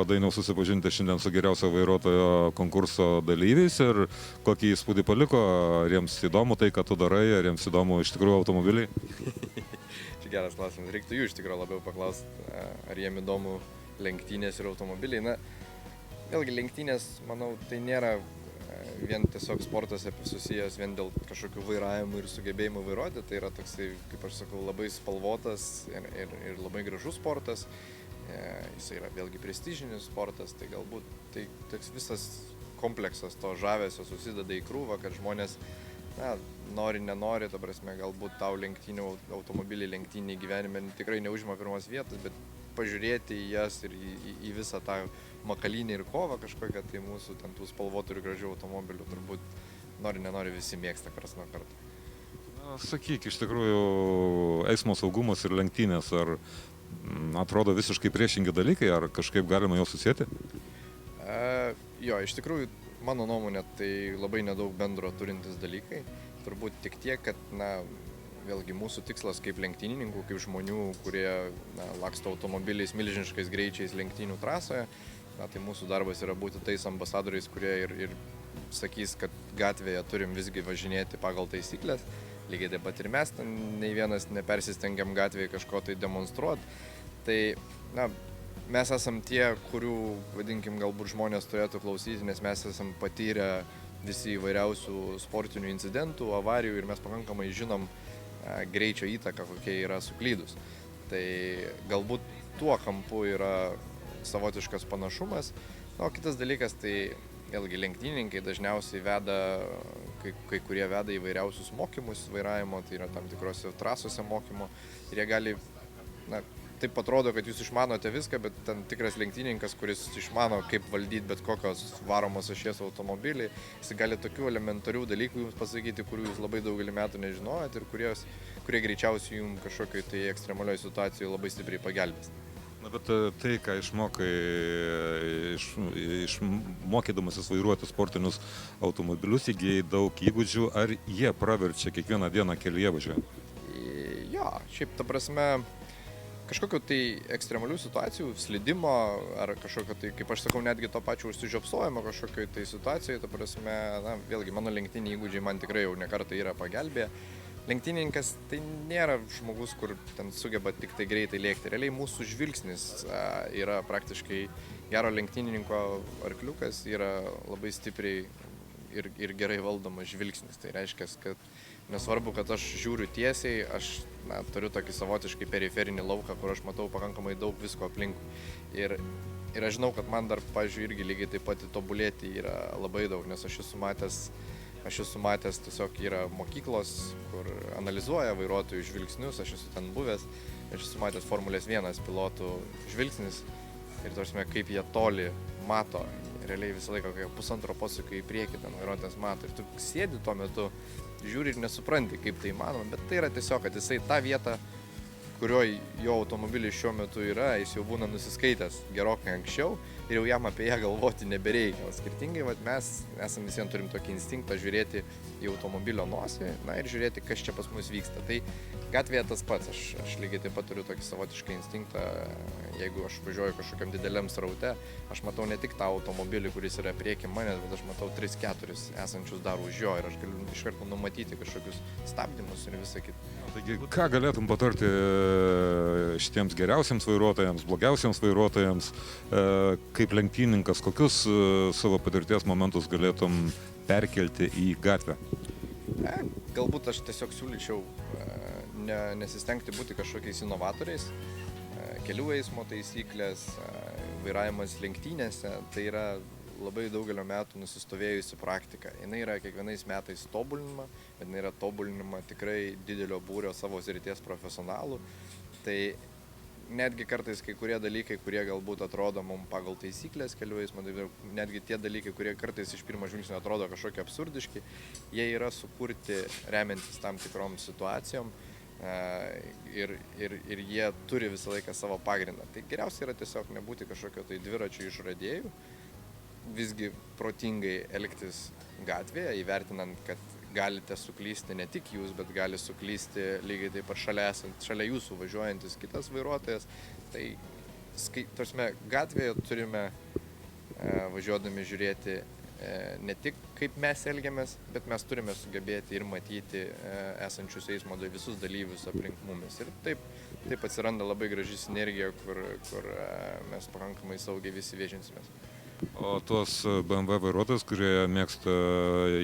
Dainiau, susipažinti šiandien su geriausio vairuotojo konkurso dalyviais ir kokį įspūdį paliko, ar jiems įdomu tai, ką tu darai, ar jiems įdomu iš tikrųjų automobiliai? Čia geras klausimas, reiktų jų iš tikrųjų labiau paklausti, ar jiem įdomu lenktynės ir automobiliai. Na, vėlgi lenktynės, manau, tai nėra vien tiesiog sportas susijęs vien dėl kažkokių vairavimų ir sugebėjimų vairuoti, tai yra toksai, kaip aš sakau, labai spalvotas ir labai gražus sportas. Jis yra vėlgi prestižinis sportas, tai galbūt tai toks visas kompleksas to žavesio susideda į krūvą, kad žmonės nori, nenori, ta prasme, galbūt tau lenktynių automobiliai lenktyniai gyvenime tikrai neužima pirmos vietos, bet pažiūrėti į jas ir į visą tą makalynę ir kovą kažkokią, tai mūsų ten tų spalvotų ir gražių automobilių turbūt nori, nenori visi mėgsta karts nuo karto. Sakyk, iš tikrųjų, eismo saugumas ir lenktynės, ar atrodo visiškai priešingi dalykai, ar kažkaip galima juos susėti? Jo, iš tikrųjų, mano nuomonė, tai labai nedaug bendro turintis dalykai. Turbūt tik tiek, kad, vėlgi mūsų tikslas kaip lenktynininkų, kaip žmonių, kurie laksto automobiliais milžiniškais greičiais lenktynių trasoje, tai mūsų darbas yra būti tais ambasadoriais, kurie ir sakys, kad gatvėje turim visgi važinėti pagal taisyklės. Lygiai taip pat ir mes ten nei vienas nepersistengiam gatvėje kažko tai demonstruoti. Tai, mes esam tie, kurių, vadinkim, galbūt žmonės turėtų klausyti, nes mes esam patyrę visi įvairiausių sportinių incidentų, avarijų ir mes pakankamai žinom greičio įtaką, kokia yra suklydus. Tai galbūt tuo kampu yra savotiškas panašumas. O kitas dalykas, tai vėlgi lenktynininkai dažniausiai veda, kai kurie veda įvairiausius mokymus vairavimo, tai yra tam tikrose trasose mokymo. Ir jie gali, taip atrodo, kad jūs išmanote viską, bet ten tikras lenktynininkas, kuris išmano, kaip valdyti bet kokios varomos ašies automobilį, jis gali tokių elementarių dalykų jums pasakyti, kurių jūs labai daugelį metų nežinojot ir kurie greičiausiai jums kažkokiai tai ekstremalioj situacijoje labai stipriai pagelbės. Bet tai, ką išmokai, mokydamasis vairuoti sportinius automobilius, įgijai daug įgūdžių, ar jie praverčia kiekvieną dieną kelyje važiuojant? Jo, šiaip ta prasme, kažkokio tai ekstremalių situacijų, slydimo ar kažkokio tai, kaip aš sakau, netgi to pačio užsižiopsojimo kažkokio tai situacijoje, ta prasme, vėlgi mano lenktyniniai įgūdžiai man tikrai jau nekartą yra pagelbėję. Lenktynininkas tai nėra žmogus, kur ten sugeba tik tai greitai lėkti. Realiai mūsų žvilgsnis yra praktiškai gero lenktynininko arkliukas, yra labai stipriai ir gerai valdomas žvilgsnis. Tai reiškia, kad nesvarbu, kad aš žiūriu tiesiai, aš turiu tokį savotiškai periferinį lauką, kur aš matau pakankamai daug visko aplinkui. Ir aš žinau, kad man dar, pavyzdžiui, irgi lygiai taip pat tobulėti yra labai daug, nes aš esu matęs tiesiog yra mokyklos, kur analizuoja vairuotojų žvilgsnius, aš esu ten buvęs, aš esu matęs Formulės 1 pilotų žvilgsnis ir tarsi kaip jie toli mato, realiai visą laiką, kai pusantro posūkio į priekį ten vairuotojas mato ir tu sėdi tuo metu, žiūri ir nesupranti, kaip tai įmanoma, bet tai yra tiesiog, kad jisai tą vietą, kurioje jo automobilis šiuo metu yra, jis jau būna nusiskaitęs gerokai anksčiau ir jau jam apie ją galvoti nebereikia. O skirtingai mes esam visiems turim tokį instinktą žiūrėti į automobilio nosį ir žiūrėti, kas čia pas mus vyksta. Tai gatvėje tas pats, aš lygiai taip pat turiu tokį savotišką instinktą, jeigu aš važiuoju kažkokiam dideliam sraute, aš matau ne tik tą automobilį, kuris yra prieki manęs, bet aš matau 3-4 esančius dar už jo ir aš galiu iš karto numatyti kažkokius stabdymus ir visą kitą. Taigi, ką galėtum patarti šitiems geriausiams vairuotojams, blogiausiams vairuotojams, kaip lenktynininkas, kokius savo patirties momentus galėtum perkelti į gatvę? Galbūt aš tiesiog siūlyčiau nesistengti būti kažkokiais inovatoriais, kelių eismo taisyklės, vairavimas lenktynėse, tai yra labai daugelio metų nusistovėjusi praktika. Jis yra kiekvienais metais tobulinama, bet jis yra tobulinama tikrai didelio būrio savo srities profesionalų. Tai netgi kartais kai kurie dalykai, kurie galbūt atrodo mums pagal taisyklės kelių eismo, netgi tie dalykai, kurie kartais iš pirmo žvilgsnio atrodo kažkokie absurdiški, jie yra sukurti remiantis tam tikrom situacijom ir jie turi visą laiką savo pagrindą. Tai geriausia yra tiesiog nebūti kažkokio tai dviračio išradėjų, visgi protingai elgtis gatvėje, įvertinant, kad galite suklysti ne tik jūs, bet gali suklysti lygiai taip pat šalia jūsų važiuojantis kitas vairuotojas. Tai gatvėje turime važiuodami žiūrėti ne tik kaip mes elgiamės, bet mes turime sugebėti ir matyti esančius eismo visus dalyvius aplink mumis. Ir taip atsiranda labai graži sinergija, kur mes pakankamai saugiai visi viešinsimės. O tuos BMW vairuotojus, kurie mėgsta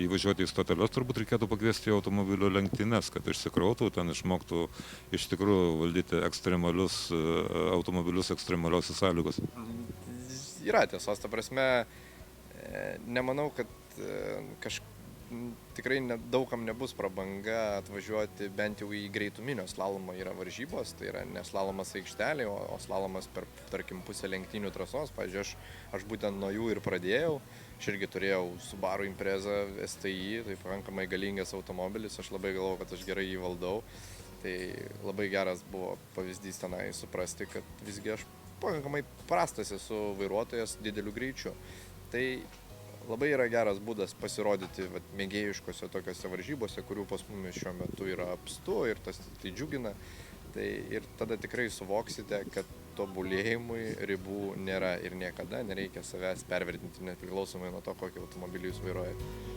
įvažiuoti į stoteles, turbūt reikėtų pakviesti į automobilių lenktynes, kad išsikrautų, ten išmoktų iš tikrųjų valdyti ekstremalius automobilius ekstremaliuose sąlygos. Yra tiesos, ta prasme, nemanau, kad tikrai daugam nebus prabanga atvažiuoti bent jau į greituminio slalomo yra varžybos, tai yra ne slalomas aikštelė, o slalomas per, tarkim, pusę lenktynių trasos. Pavyzdžiui, aš būtent nuo jų ir pradėjau. Aš irgi turėjau Subaru Impreza STI, tai pakankamai galingas automobilis, aš labai galvojau, kad aš gerai jį valdau. Tai labai geras buvo pavyzdys tenai suprasti, kad visgi aš pakankamai prastas esu vairuotojas dideliu greičiu. Tai labai yra geras būdas pasirodyti mėgėjiškose tokiose varžybose, kurių pas mumis šiuo metu yra apstu ir tai džiugina. Tai ir tada tikrai suvoksite, kad tobulėjimui ribų nėra ir niekada nereikia savęs pervertinti, nepriklausomai nuo to, kokį automobilį jūs vairuojate.